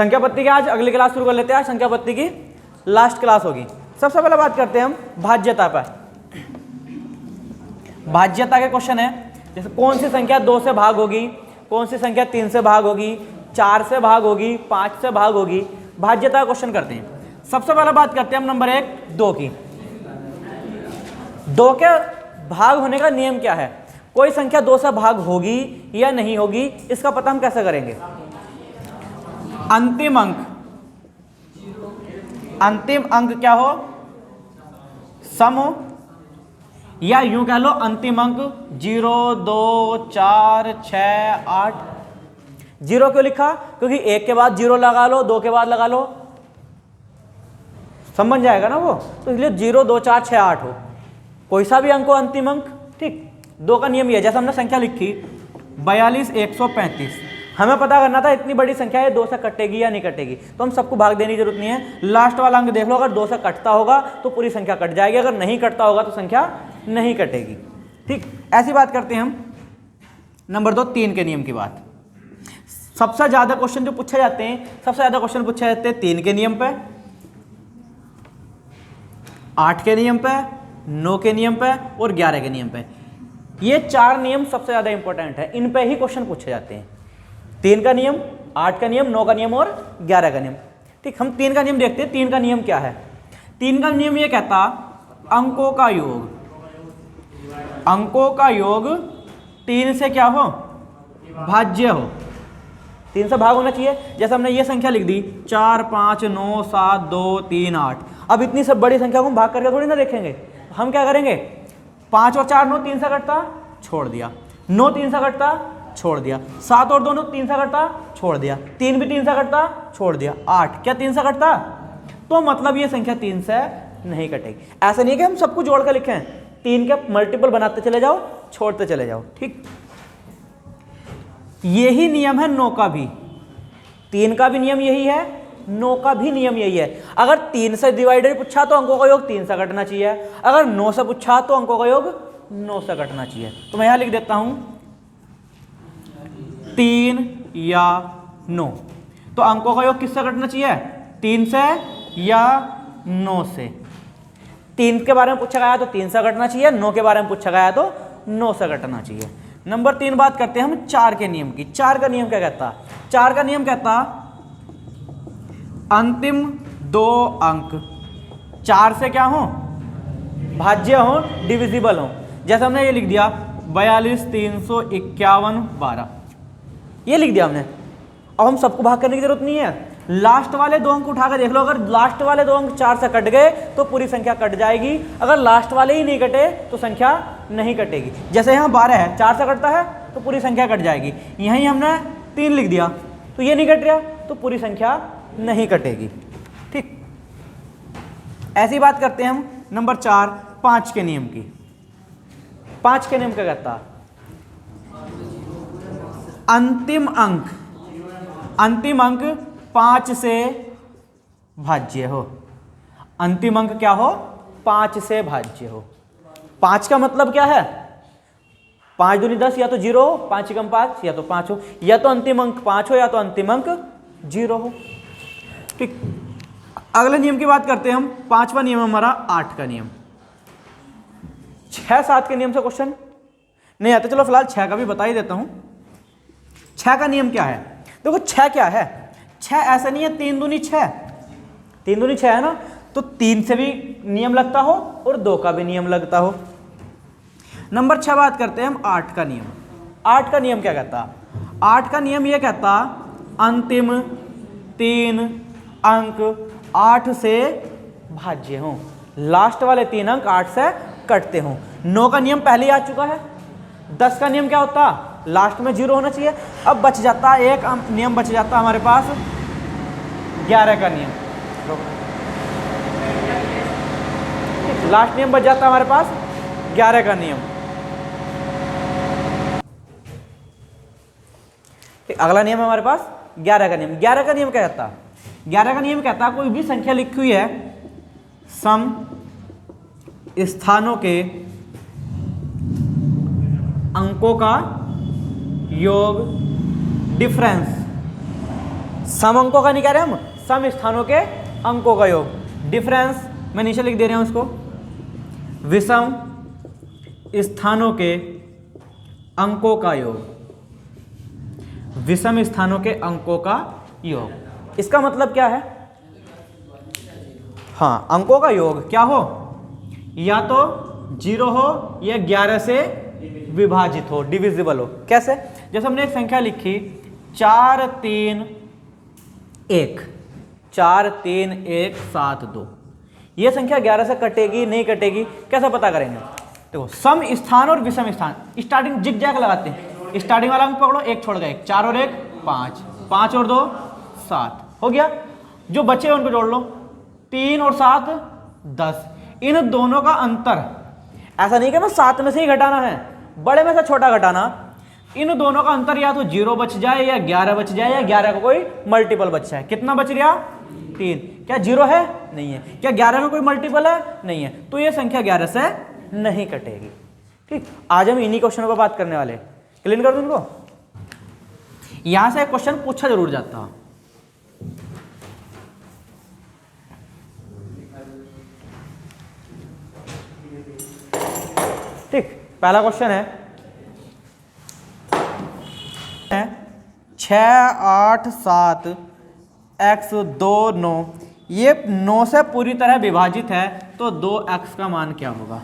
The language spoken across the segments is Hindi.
संख्या पत्ती की आज अगली क्लास शुरू कर लेते हैं। आज संख्या पत्ती की लास्ट क्लास होगी। सबसे पहले बात करते हैं हम भाज्यता पर। भाज्यता के क्वेश्चन है, जैसे कौन सी संख्या 2 से भाग होगी, कौन सी संख्या 3 से भाग होगी, 4 से भाग होगी, 5 से भाग होगी। भाज्यता का क्वेश्चन करते हैं। सबसे पहले बात करते हैं हम नंबर 1 2 की। 2 के भाग होने का नियम क्या है? कोई संख्या 2 से भाग होगी या नहीं होगी, इसका पता हम कैसे करेंगे? अंतिम अंक क्या हो? सम हो, या यूं कह लो अंतिम अंक 0 2 4 6 8। 0 क्यों लिखा? क्योंकि 1 के बाद 0 लगा लो, 2 के बाद लगा लो, समझ जाएगा ना वो। तो इसलिए 0 2 4 6 8 हो, कोई सा भी अंक हो अंतिम अंक। ठीक, 2 का नियम ये है। जैसे हमने संख्या लिखी 42 135, हमें पता करना था इतनी बड़ी संख्या है 2 से कटेगी या नहीं कटेगी, तो हम सबको भाग देने की जरूरत नहीं है। लास्ट वाला अंक देख लो, अगर 2 से कटता होगा तो पूरी संख्या कट जाएगी, अगर नहीं कटता होगा तो संख्या नहीं कटेगी। ठीक, ऐसी बात करते हैं हम नंबर 2 3 के नियम की बात। सबसे ज्यादा क्वेश्चन जो पूछे जाते हैं, सबसे ज्यादा क्वेश्चन पूछे जाते हैं 3 के नियम पे, 8 के नियम पे, 9 के नियम पे और 11 के नियम पे। ये 4 नियम सबसे ज्यादा इंपॉर्टेंट है, इन पे ही क्वेश्चन पूछे जाते हैं। 3 का नियम, 8 का नियम, 9 का नियम और 11 का नियम। ठीक, हम 3 का नियम देखते हैं। 3 का नियम क्या है? 3 का नियम ये कहता अंकों का योग, अंकों का योग 3 से क्या हो? भाज्य हो। 3 से भाग होना चाहिए। जैसे हमने ये संख्या लिख दी 4 5 9 7 2 3 8। अब इतनी सब बड़ी संख्या को हम भाग करके थोड़ी ना देखेंगे, हम क्या करेंगे? 5 और 4 9 3 से कटता, छोड़ दिया। 9 3 से कटता, छोड़ दिया। 7 और 2 3 से कटता, छोड़ दिया। 3 भी 3 से कटता, छोड़ दिया। 8 क्या 3 से कटता? तो मतलब ये संख्या 3 से नहीं कटेगी। ऐसा नहीं कि हम सबको जोड़ कर लिखें, 3 के मल्टीपल बनाते चले जाओ, छोड़ते चले जाओ। ठीक, यही नियम है 9 का भी। 3 का भी नियम यही है, 9 का भी नियम यही है। अगर 3 से डिवाइडेड पूछा तो अंकों का योग 3 से कटना चाहिए, अगर 9 से पूछा तो अंकों का योग 9 से कटना चाहिए। तो मैं यहां लिख देता हूं 3 या 9। तो अंकों का योग किससे कटना चाहिए? 3 से या 9 से। 3 के बारे में पूछा गया तो 3 से कटना चाहिए, 9 के बारे में पूछा गया तो 9 से कटना चाहिए। नंबर 3 बात करते हैं हम 4 के नियम की। 4 का नियम क्या कहता? 4 का नियम कहता अंतिम 2 अंक 4 से क्या हो? भाज्य हो, डिविजिबल हो। जैसे हमने ये लिख दिया 42 351 12, ये लिख दिया हमने। अब हम सबको भाग करने की जरूरत नहीं है, लास्ट वाले 2 अंक उठाकर देख लो। अगर लास्ट वाले 2 अंक 4 से कट गए तो पूरी संख्या कट जाएगी, अगर लास्ट वाले ही नहीं कटे तो संख्या नहीं कटेगी। जैसे यहाँ 12 है, 4 से कटता है तो पूरी संख्या कट जाएगी। यहीं हमने 3 लिख दिया तो ये नहीं कट रहा तो पूरी संख्या नहीं कटेगी। ठीक, ऐसी बात करते हैं हम नंबर 4 5 के नियम की। 5 के नियम क्या कहता? अंतिम अंक 5 से भाज्य हो। अंतिम अंक क्या हो? 5 से भाज्य हो। 5 का मतलब क्या है? 5 दूनी 10, या तो 0 हो, 5 एकम 5, या तो 5 हो, या तो अंतिम अंक 5 हो या तो अंतिम अंक 0 हो। ठीक, अगले नियम की बात करते हैं हम। 5वां नियम हमारा 8 का नियम। 6 7 के नियम से क्वेश्चन नहीं आता, चलो फिलहाल 6 का भी बता ही देता हूं। 6 का नियम क्या है? देखो 6 क्या है? 6 ऐसा नहीं है 3 दूनी 6, 3 दूनी 6 है ना, तो 3 से भी नियम लगता हो और 2 का भी नियम लगता हो। नंबर 6 बात करते हैं हम 8 का नियम। 8 का नियम क्या कहता? 8 का नियम यह कहता अंतिम 3 अंक 8 से भाज्य हो। लास्ट वाले 3 अंक 8 से कटते हो। 9 का नियम पहले ही आ चुका है। 10 का नियम क्या होता? लास्ट में 0 होना चाहिए। अब बच जाता एक नियम, बच जाता हमारे पास 11 का नियम। लास्ट नियम बच जाता हमारे पास 11 का नियम। अगला नियम है हमारे पास 11 का नियम। 11 का नियम क्या कहता? 11 का नियम कहता कोई भी संख्या लिखी हुई है सम स्थानों के अंकों का योग डिफरेंस सम अंकों का नहीं कह रहे हम, सम स्थानों के अंकों का योग। डिफरेंस मैं नीचे लिख दे रहा हूं उसको, विषम स्थानों के अंकों का योग, विषम स्थानों के अंकों का योग। इसका मतलब क्या है? हाँ, अंकों का योग क्या हो, या तो 0 हो या 11 से विभाजित हो, डिविजिबल हो। कैसे? जैसे हमने एक संख्या लिखी 4 3 1, 4 3 1 7 2, ये संख्या 11 से कटेगी नहीं कटेगी, कैसे पता करेंगे? देखो, सम स्थान और विषम स्थान, स्टार्टिंग जिग-जैग लगाते हैं, स्टार्टिंग वाला अंक पकड़ो, एक छोड़ गए, 4 और 1 5, 5 और 2 7 हो गया। जो बचे उनको जोड़ लो, 3 और 7 10। इन दोनों का अंतर, ऐसा नहीं कि मैं 7 में से ही घटाना है, बड़े में से छोटा घटाना। इन दोनों का अंतर या तो 0 बच जाए या 11 बच जाए या 11 का कोई मल्टीपल बच जाए। कितना बच गया? 3। क्या 0 है? नहीं है। क्या 11 का कोई मल्टीपल है? नहीं है। तो ये संख्या 11 से नहीं कटेगी। ठीक, आज हम इन्हीं क्वेश्चनों पर बात करने वाले। क्लियर कर दूं इनको? यहां से एक क्वेश्चन पूछा जरूर जाता। ठीक, पहला क्वेश्चन है 6 8 7 x 2 9, ये 9 से पूरी तरह विभाजित है, तो 2x का मान क्या होगा?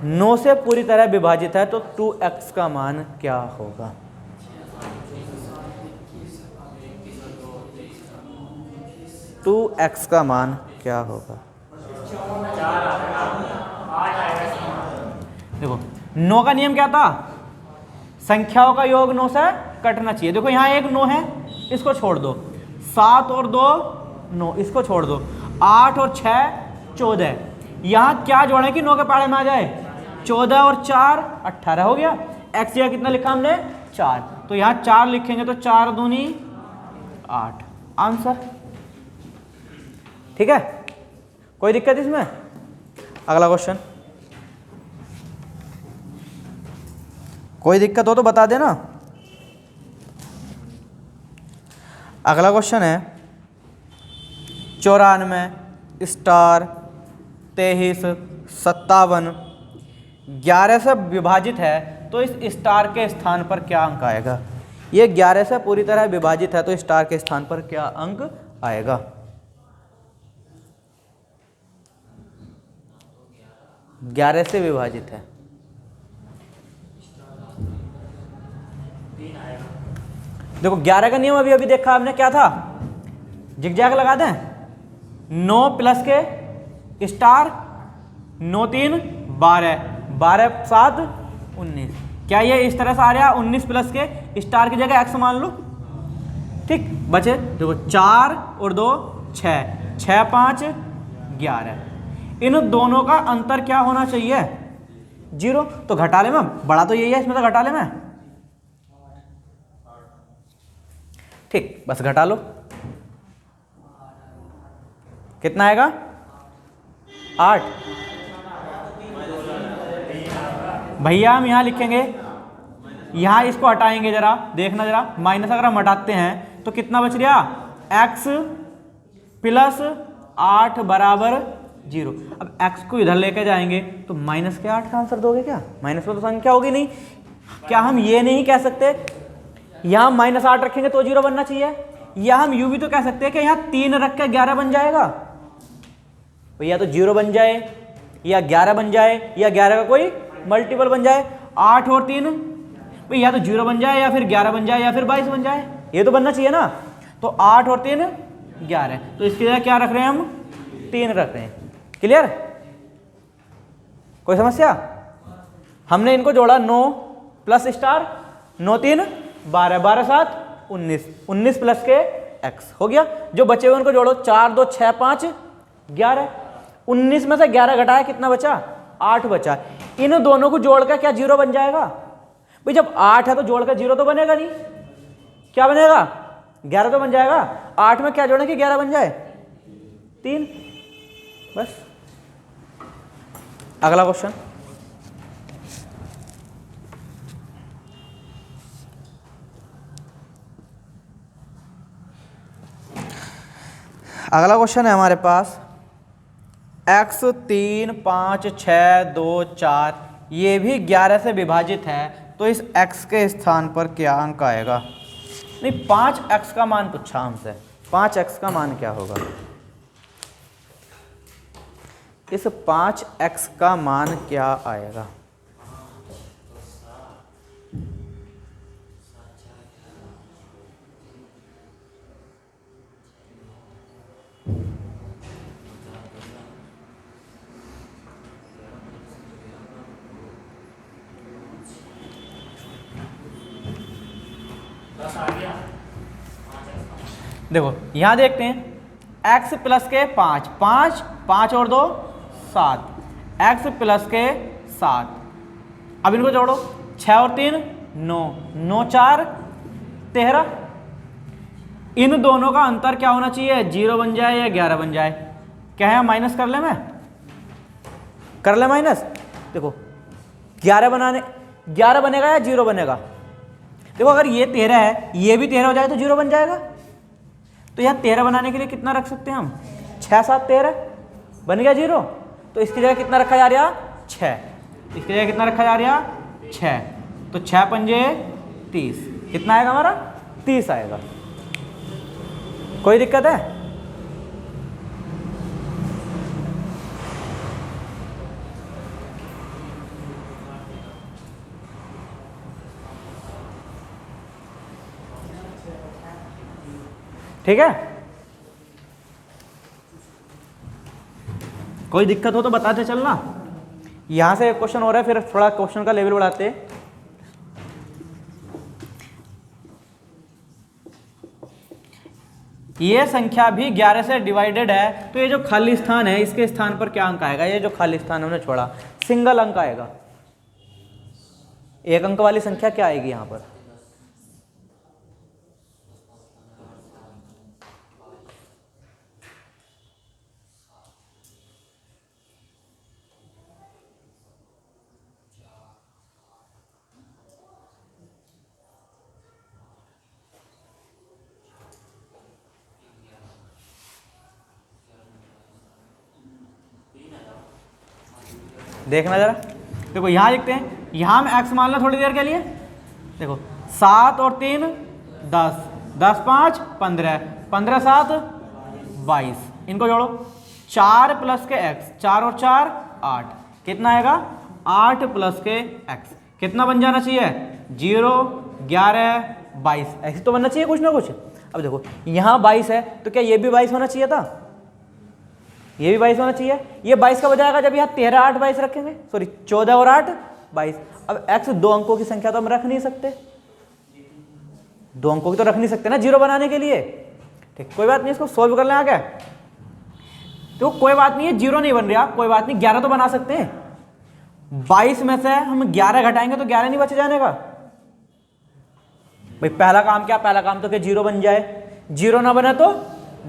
9 से पूरी तरह विभाजित है तो 2x का मान क्या होगा? टू एक्स का मान क्या होगा? देखो, 9 का नियम क्या था? संख्याओं का योग 9 से कटना चाहिए। देखो यहाँ एक 9 है, इसको छोड़ दो, 7 और 2 9, इसको छोड़ दो, 8 और 6 14। यहाँ क्या जोड़े कि 9 के पाड़े में आ जाए? 14 और 4 18 हो गया। एक्स जगह कितना लिखा हमने? 4, तो यहाँ 4 लिखेंगे तो 4 दूनी 8, आंसर। ठीक है, कोई दिक्कत इसमें? अगला क्वेश्चन, कोई दिक्कत हो तो बता देना। अगला क्वेश्चन है 94 स्टार 23 57 11 से विभाजित है, तो इस स्टार के स्थान पर क्या अंक आएगा? ये 11 से पूरी तरह विभाजित है तो स्टार के स्थान पर क्या अंक आएगा? 11 से विभाजित है, देखो 11 का नियम अभी अभी देखा आपने, क्या था? जिग-जैग लगा दें, 9 प्लस के स्टार, 9 3 12, 12 7 19। क्या ये इस तरह से आ रहा? 19 प्लस के स्टार की जगह x मान लो। ठीक, बचे देखो 4 और 2 6, 6 5 11। इन दोनों का अंतर क्या होना चाहिए? 0। तो घटा ले में, बड़ा तो यही है, इसमें तो घटा ले में। ठीक, बस घटा लो, कितना आएगा? 8। भैया हम यहां लिखेंगे, यहां इसको हटाएंगे, जरा देखना, जरा माइनस अगर हम हटाते हैं तो कितना बच गया? x प्लस 8 बराबर 0। अब x को इधर लेके जाएंगे तो माइनस के 8 का आंसर दोगे क्या? माइनस में तो संख्या होगी नहीं। क्या हम ये नहीं कह सकते यहां -8 रखेंगे तो 0 बनना चाहिए? या हम यूं भी तो कह सकते हैं कि यहां 3 रख के 11 बन जाएगा। या तो 0 बन जाए या 11 बन जाए या 11 का कोई मल्टीपल बन जाए। 8 और 3 या तो 0 बन जाए या फिर 11 बन जाए या फिर 22 बन जाए, ये तो बनना चाहिए ना। तो 8 और 3 11, तो इसकी जगह क्या रख रहे हैं हम? 3 रख रहे हैं। क्लियर? कोई समस्या? हमने इनको जोड़ा 9 प्लस स्टार, 9 3 12, 12 7 19, 19 प्लस के x हो गया। जो बचे हुए उनको जोड़ो, 4 2 6 5 11। 19 में से 11 घटाया, कितना बचा? 8 बचा। इन दोनों को जोड़कर क्या 0 बन जाएगा? भाई जब 8 है तो जोड़कर 0 तो बनेगा नहीं, क्या बनेगा? 11 तो बन जाएगा। 8 में क्या जोड़ें कि 11 बन जाए? 3। बस। अगला क्वेश्चन, अगला क्वेश्चन है हमारे पास x 3 5 6 2 4 ये भी 11 से विभाजित है, तो इस x के स्थान पर क्या अंक आएगा? नहीं, 5x का मान पूछा हमसे, 5x का मान क्या होगा? इस 5x का मान क्या आएगा? देखो यहां देखते हैं x प्लस के 5 5 5 और 2 7, x प्लस के 7। अब इनको जोड़ो, 6 और 3 9, 9 4 13। इन दोनों का अंतर क्या होना चाहिए? 0 बन जाए या 11 बन जाए। क्या है, माइनस कर ले, मैं कर ले माइनस। देखो 11 बनेगा या 0 बनेगा? देखो अगर ये 13 है, ये भी 13 हो जाए तो 0 बन जाएगा। तो यहाँ 13 बनाने के लिए कितना रख सकते हैं हम? 6 7 13 बन गया 0। तो इसकी जगह कितना रखा जा रहा? 6। इसकी जगह कितना रखा जा रहा? 6। तो 6 पंजे 30, कितना आएगा हमारा? 30 आएगा। कोई दिक्कत है? ठीक है, कोई दिक्कत हो तो बताते चलना। यहां से एक क्वेश्चन हो रहा है, फिर थोड़ा क्वेश्चन का लेवल बढ़ाते हैं। ये संख्या भी 11 से डिवाइडेड है, तो ये जो खाली स्थान है इसके स्थान पर क्या अंक आएगा? ये जो खाली स्थान हमने छोड़ा, सिंगल अंक आएगा। एक अंक वाली संख्या क्या आएगी यहां पर? देखना जरा, देखो यहां लिखते हैं, यहां में x मान लो थोड़ी देर के लिए। देखो 7 और 3 10, 10 5 15, 15 7 22। इनको जोड़ो, 4 प्लस के x, 4 और 4 8, कितना आएगा? 8 प्लस के x, कितना बन जाना चाहिए? 0 11 22, ऐसे तो बनना चाहिए कुछ ना कुछ। अब देखो यहाँ 22 है, तो क्या ये भी 22 होना चाहिए था? ये भी 22 होना चाहिए। ये 22 कब हो जाएगा? जब यहाँ 13 8 22 रखेंगे, सॉरी 14 और 8 22। अब x 2 अंकों की संख्या तो हम रख नहीं सकते, 2 अंकों की तो रख नहीं सकते ना 0 बनाने के लिए। ठीक, कोई बात नहीं, इसको सोल्व कर लें आगे। तो कोई बात नहीं है, 0 नहीं बन रहा, कोई बात नहीं, 11 तो बना सकते हैं। 22 में से हम 11 घटाएंगे तो 11 नहीं बच जाने का भाई। पहला काम क्या? पहला काम तो क्या 0 बन जाए, 0 ना बने तो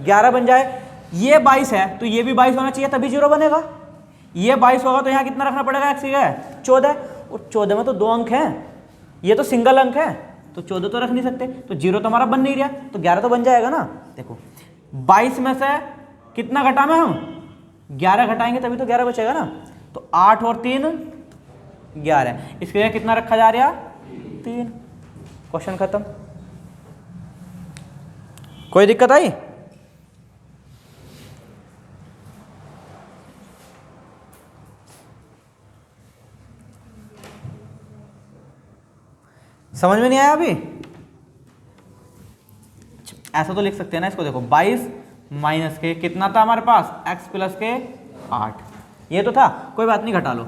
11 बन जाए। ये 22 है तो ये भी 22 होना चाहिए, तभी 0 बनेगा। ये 22 होगा तो यहाँ कितना रखना पड़ेगा? x की है 14, और 14 में तो 2 अंक हैं, ये तो सिंगल अंक है, तो 14 तो रख नहीं सकते, तो 0 तो हमारा बन नहीं रहा, तो 11 तो बन जाएगा ना। देखो 22 में से कितना घटाना हम? 11 घटाएंगे तभी तो 11 बचेगा ना। तो 8 और 3 11, इसके लिए कितना रखा जा रहा? 3। क्वेश्चन खत्म। कोई दिक्कत आई? समझ में नहीं आया अभी? ऐसा तो लिख सकते हैं ना इसको। देखो 22 माइनस के कितना था हमारे पास? x प्लस के 8, ये तो था, कोई बात नहीं, घटा लो।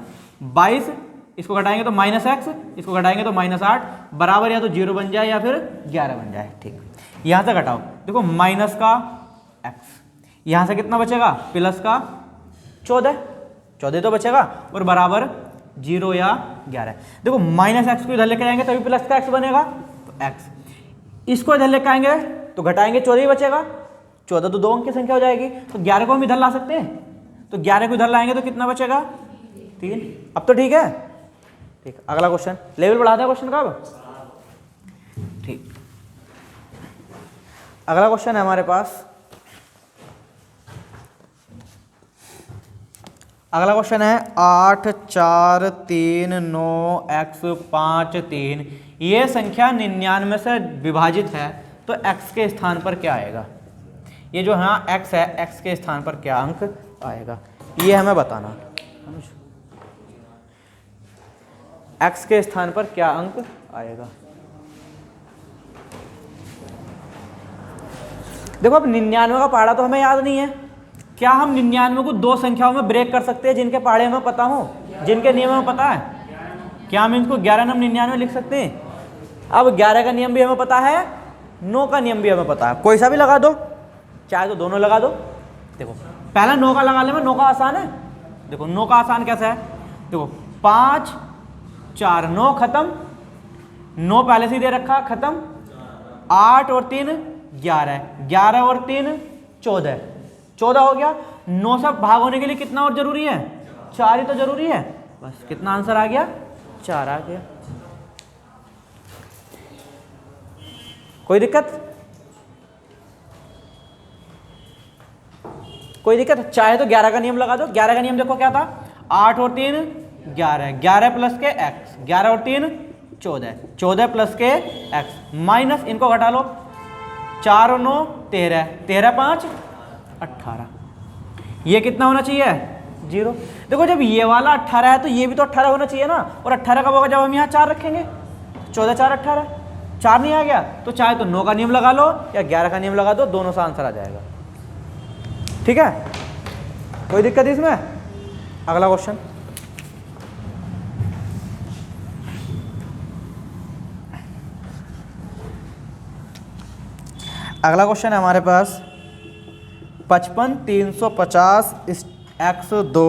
22 इसको घटाएंगे तो माइनस x, इसको घटाएंगे तो माइनस 8, बराबर या तो 0 बन जाए या फिर 11 बन जाए। ठीक, यहां से घटाओ, देखो माइनस का x, यहां से कितना बचेगा? प्लस का 14, 14 तो बचेगा, और बराबर 0 या 11। देखो माइनस एक्स को इधर लेकर आएंगे तभी प्लस का x बनेगा, तो x, इसको इधर लेकर आएंगे तो घटाएंगे 14 ही बचेगा, 14 तो 2 अंक की संख्या हो जाएगी, तो 11 को हम इधर ला सकते हैं, तो 11 को इधर लाएंगे तो कितना बचेगा? 3। अब तो ठीक है। ठीक, अगला क्वेश्चन, लेवल बढ़ाते हैं क्वेश्चन का अब। ठीक, अगला क्वेश्चन है हमारे पास अगला क्वेश्चन है 8 4 3 9 x 5 3। ये संख्या 99 से विभाजित है तो x के स्थान पर क्या आएगा? ये जो यहाँ x है, x के स्थान पर क्या अंक आएगा ये हमें बताना। x के स्थान पर क्या अंक आएगा? देखो अब 99 का पहाड़ा तो हमें याद नहीं है। क्या हम 99 को दो संख्याओं में ब्रेक कर सकते हैं जिनके पहाड़े हमें पता हो, जिनके नियम हमें पता है? क्या हम इनको 11 नम 99 लिख सकते हैं? अब 11 का नियम भी हमें पता है, 9 का नियम भी हमें पता है। कोई सा भी लगा दो, चाहे तो दोनों लगा दो। देखो पहला 9 का लगा ले, 9 का आसान है। देखो 9 का आसान कैसा है? देखो 5 4 9 खत्म, 9 पहले से ही दे रखा खत्म, 8 और 3 11, 11 और 3 14, 14 हो गया। 9 से भाग होने के लिए कितना और जरूरी है? 4 ही तो जरूरी है। बस कितना आंसर आ गया? 4 आ गया। कोई दिक्कत? कोई दिक्कत? चाहे तो 11 का नियम लगा दो। 11 का नियम देखो क्या था? 8 और 3 11, 11 प्लस के x, 11 और 3 14, 14 प्लस के x माइनस इनको घटा लो, 4 और 9 13, 13 5 18। ये कितना होना चाहिए? 0। देखो जब ये वाला 18 है तो ये भी तो 18 होना चाहिए ना। और 18 कब होगा? जब हम यहाँ 4 रखेंगे। 14 4 18, 4 नहीं आ गया तो चाहे तो 9 का नियम लगा लो या 11 का नियम लगा दो, दोनों से आंसर आ जाएगा। ठीक है, कोई दिक्कत इसमें? अगला क्वेश्चन, अगला क्वेश्चन है हमारे पास 55 350 x 2।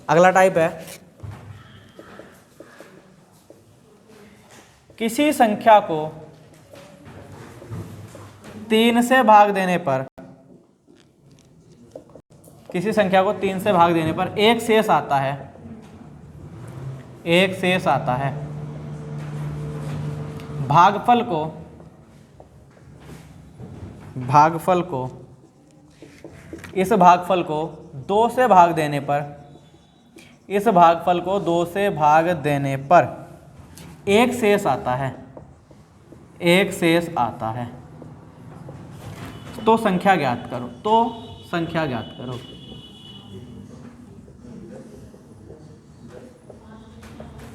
अगला टाइप है किसी संख्या को 3 से भाग देने पर, किसी संख्या को 3 से भाग देने पर एक शेष आता है, एक शेष आता है। भागफल को, भागफल को, इस भागफल को 2 से भाग देने पर, इस भागफल को 2 से भाग देने पर एक शेष आता है, एक शेष आता है। तो संख्या ज्ञात करो, तो संख्या ज्ञात करो।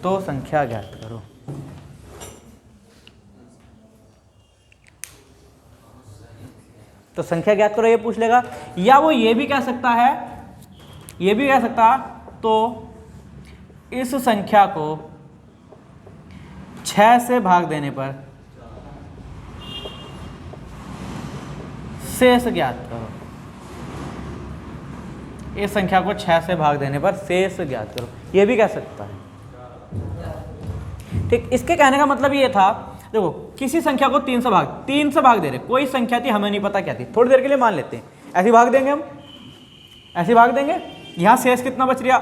तो संख्या ज्ञात करो। तो संख्या ज्ञात करो ये पूछ लेगा, या वो ये भी कह सकता है, ये भी कह सकता तो इस संख्या को 6 से भाग देने पर शेष ज्ञात करो। इस संख्या को 6 से भाग देने पर शेष ज्ञात करो, ये भी कह सकता है। ठीक, इसके कहने का मतलब ये था, देखो किसी संख्या को 3 से भाग दे रहे, कोई संख्या थी हमें नहीं पता क्या थी, थोड़ी देर के लिए मान लेते हैं ऐसी भाग देंगे हम, ऐसे भाग देंगे, यहाँ शेष कितना बच रहा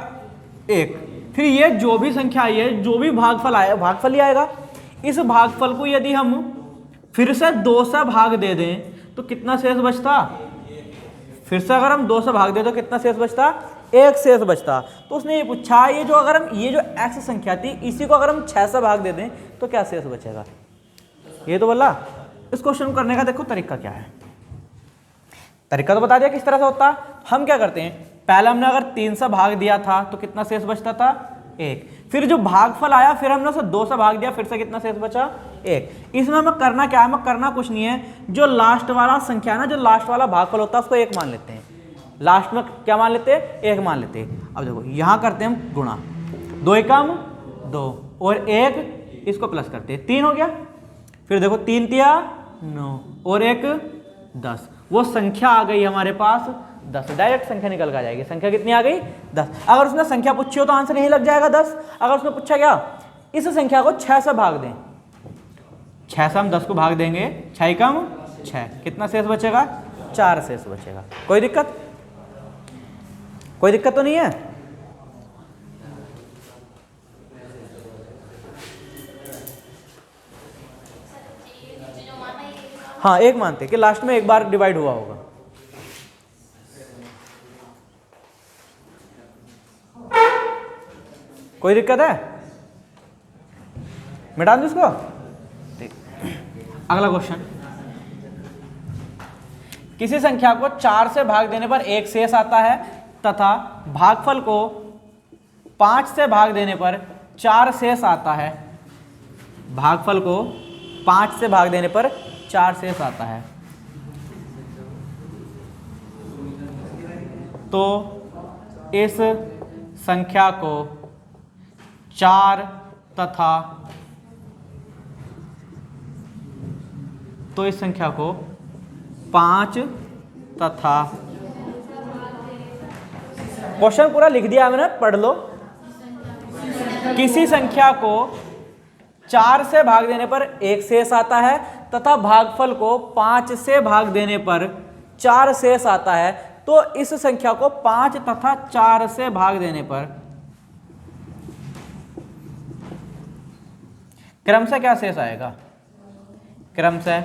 1। फिर ये जो भी संख्या आई है, जो भी भागफल आया, भागफल ही आएगा। इस भागफल को यदि हम फिर से 2 से भाग दे दें तो कितना शेष बचता, फिर से अगर हम 2 से भाग दें तो कितना शेष बचता, 1 शेष बचता। तो उसने ये पूछा, ये जो अगर हम ये जो x संख्या थी इसी को अगर हम 6 से भाग दे दें तो क्या शेष बचेगा। ये तो बोला। इस क्वेश्चन को करने का देखो तरीका क्या है। तरीका तो बता दिया किस तरह से होता। हम क्या करते हैं, पहले हमने अगर 3 से भाग दिया था तो कितना शेष बचता था, 1। फिर जो भागफल आया फिर हमने उसे 2 से भाग दिया, फिर से कितना शेष बचा, 1। इसमें हमें करना क्या है, हमें करना कुछ नहीं है, जो लास्ट वाला संख्या है ना, जो लास्ट वाला भागफल होता है उसको 1 मान लेते हैं। लास्ट में क्या मान लेते हैं, 1 मान लेते हैं। अब देखो यहाँ करते हैं हम गुणा, 2 एकम 2 और 1 इसको प्लस करते हैं, 3 हो गया। फिर देखो 3 तिया 9 और 1 10, वो संख्या आ गई हमारे पास 10। डायरेक्ट संख्या निकल कर जाएगी। संख्या कितनी आ गई, 10। अगर उसने संख्या पूछी हो तो आंसर यही लग जाएगा 10। अगर उसने पूछा क्या, इस संख्या को 6 से भाग दें, 6 से हम 10 को भाग देंगे, 6 कम 6, कितना शेष बचेगा, 4 शेष बचेगा। कोई दिक्कत, कोई दिक्कत तो नहीं है। हाँ, 1 मानते कि लास्ट में 1 बार डिवाइड हुआ होगा। कोई दिक्कत है, मिटा दूं इसको। अगला क्वेश्चन, किसी संख्या को 4 से भाग देने पर 1 शेष आता है तथा भागफल को 5 से भाग देने पर 4 शेष आता है। भागफल को 5 से भाग देने पर 4 शेष आता है। तो इस संख्या को 4 तथा तो इस संख्या को 5 तथा, क्वेश्चन पूरा लिख दिया मैंने, पढ़ लो। किसी संख्या को 4 से भाग देने पर 1 शेष आता है तथा भागफल को 5 से भाग देने पर 4 शेष आता है। तो इस संख्या को 5 तथा 4 से भाग देने पर क्रम से क्या शेष आएगा, क्रम से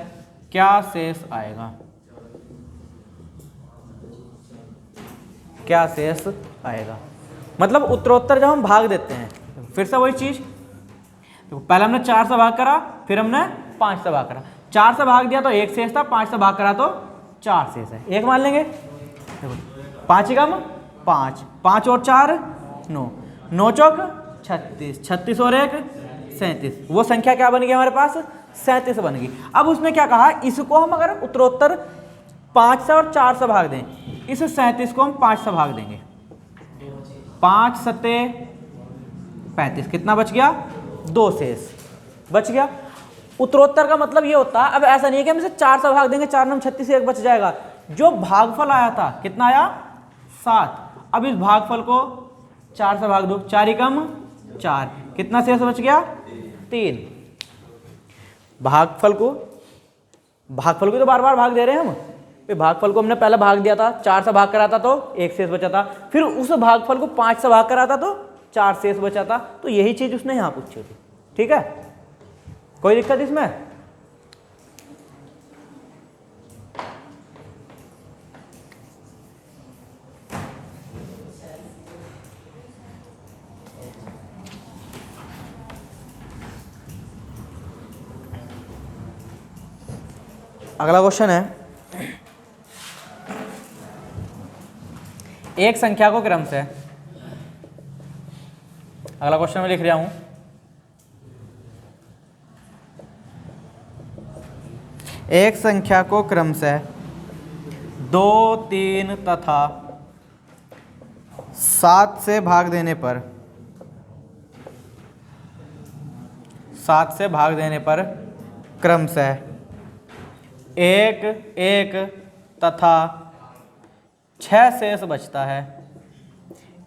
क्या शेष आएगा, क्या शेष आएगा। मतलब उत्तरोत्तर जब हम भाग देते हैं, फिर से वही चीज, तो पहले हमने 4 से भाग करा, फिर हमने 5 से भाग करा। 4 से भाग दिया तो 1 शेष था, 5 से भाग करा तो 4 शेष है, 1 मान लेंगे। देखो 5 एकम 5, 5 और 4 9, 9 चौक 36, 36 और 1 37, वो संख्या क्या बन गई हमारे पास, 37 बन गई। अब उसने क्या कहा, इसको हम अगर उत्तरोत्तर 5 से और 4 से भाग दें, इस 37 को हम 5 से भाग देंगे, 5 सत्ते 35, कितना बच गया, 2 शेष बच गया। उत्तरोत्तर का मतलब ये होता है, अब ऐसा नहीं है कि हम इसे 4 से भाग देंगे, 4 9 36 1 बच जाएगा। जो भागफल आया था कितना आया, 7। अब इस भागफल को 4 से भाग दो, 4 एकम 4, कितना शेष बच गया, 3। भागफल को तो बार बार भाग दे रहे हैं हम। भागफल को हमने पहले भाग दिया था, 4 से भाग कराता तो 1 शेष बचा था, फिर उस भागफल को 5 से भाग कराता तो 4 शेष बचा था। तो यही चीज उसने यहां पूछी थी। ठीक है, कोई दिक्कत इसमें, अगला क्वेश्चन है, एक संख्या को क्रम से, अगला क्वेश्चन मैं लिख रहा हूं, एक संख्या को क्रम से 2 3 तथा 7 से भाग देने पर, 7 से भाग देने पर क्रम से 1 1 तथा 6 शेष बचता है,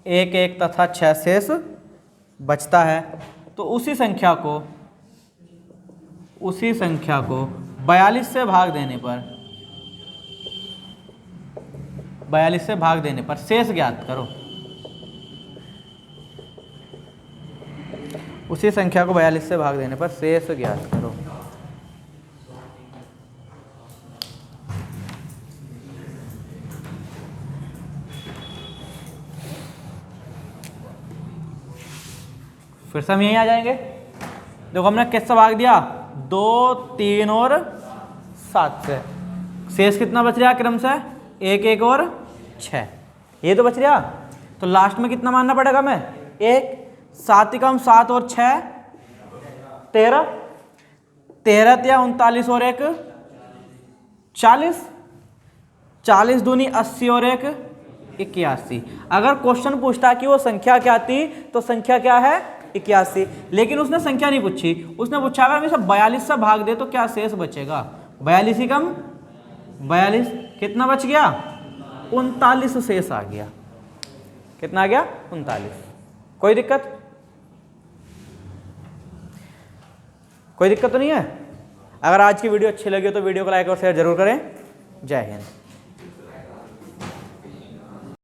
1 1 तथा 6 शेष बचता है। तो उसी संख्या को 42 से भाग देने पर 42 से भाग देने पर शेष ज्ञात करो। उसी संख्या को 42 से भाग देने पर शेष ज्ञात करो। फिर से हम यहीं आ जाएंगे। देखो हमने किससे भाग दिया, 2, 3 और 7 से। शेष कितना बच रहा क्रम से, 1, 1 और 6, ये तो बच रहा। तो लास्ट में कितना मानना पड़ेगा हमें, 1, 7 ही कम 7 और 6 13, 13 या 39 और 1 40, 40 दूनी 80 और 1 81। अगर क्वेश्चन पूछता कि वो संख्या क्या थी तो संख्या क्या है 81, लेकिन उसने संख्या नहीं पूछी, उसने पूछा अगर हम इसे 42 से भाग दे तो क्या शेष बचेगा। 42 ही कम 42, कितना बच गया 39 शेष आ गया। कितना आ गया 39। कोई दिक्कत, कोई दिक्कत तो नहीं है। अगर आज की वीडियो अच्छी लगी हो तो वीडियो को लाइक और शेयर जरूर करें। जय हिंद।